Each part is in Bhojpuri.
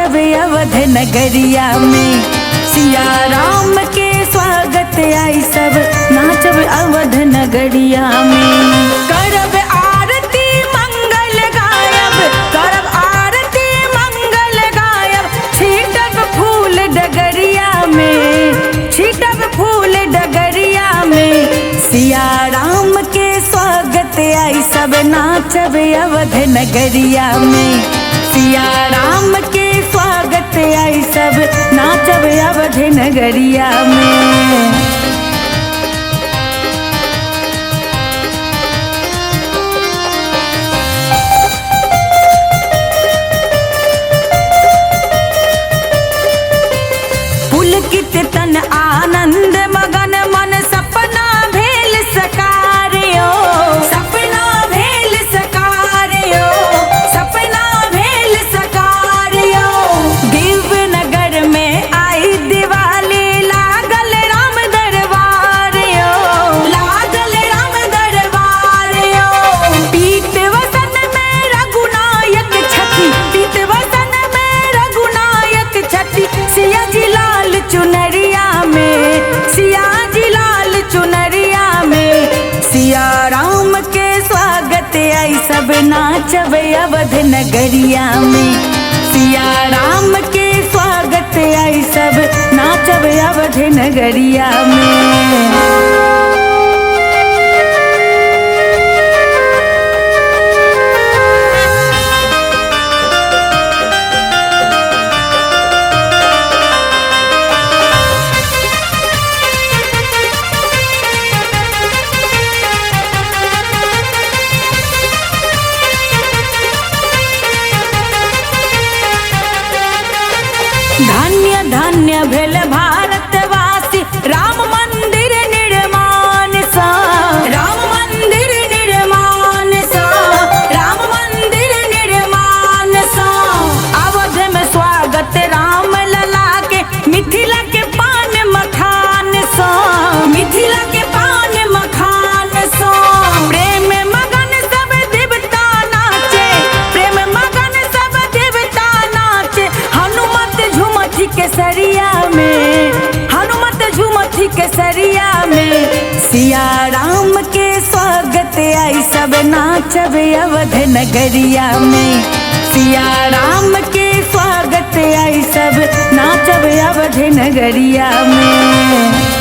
नाचब अवध नगरिया में। सिया राम के स्वागत आई सब नाचब अवध नगरिया में। करब आरती मंगल गायब, करब आरती मंगल गायब, छीटब फूल डगरिया में, छीटब फूल डगरिया में। सिया राम के स्वागत आई सब नाचब अवध नगरिया में। सिया राम के स्वागत आई सब नाचब अवध नगरिया में। पुलकित तन आनंद मगन मन सपना भेल सकार्यो, सपना भेल सकार्यो, सपना भेल सकार्यो। दिव्य नगर में आई दिवाली लागल राम दरबारियो, लागल राम दरबारियो। पीत वसन में रघुनायक छठी, पीत वसन में रघुनायक छठी। सिया जी लाल चुनरिया में, सिया जी लाल चुनरिया में। सिया राम के स्वागत आई सब नाचब अवध नगरिया में। सिया राम के स्वागत आई सब नाचब अवध नगरिया में। धन्य धन्य भेल भारतवासी राम मंदिर निर्माण सा, राम मंदिर निर्माण सा, राम मंदिर निर्माण सा। अवध में स्वागत राम लला के, मिथिला के पान मखान सा, मिथिला के पान मखान सा। प्रेम मगन सब देवता नाचे, प्रेम मगन सब देवता नाचे। हनुमत झुमथी केसरिया में, हनुमत झुमथी केसरिया में। सिया राम के स्वागत आई सब नाचब अवध नगरिया में। सिया राम के स्वागत आई सब नाचब अवध नगरिया में।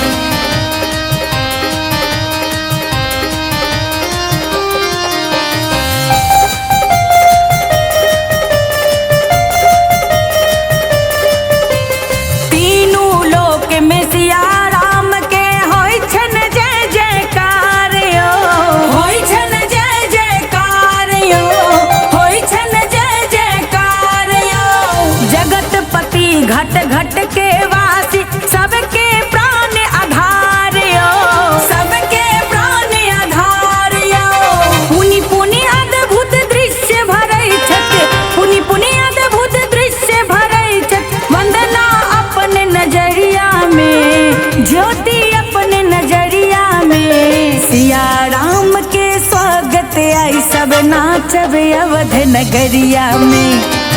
घट घट के वासी सबके प्राण आधार्यो, सबके प्राण आधार्यो। पुनि पुनि अद्भुत दृश्य भरै छथ, पुनि पुनि अद्भुत दृश्य भरै छथ। वंदना अपन नजरिया में, ज्योति अपन नजरिया में। सिया राम के स्वागत आई सब नाचब अवध नगरिया में।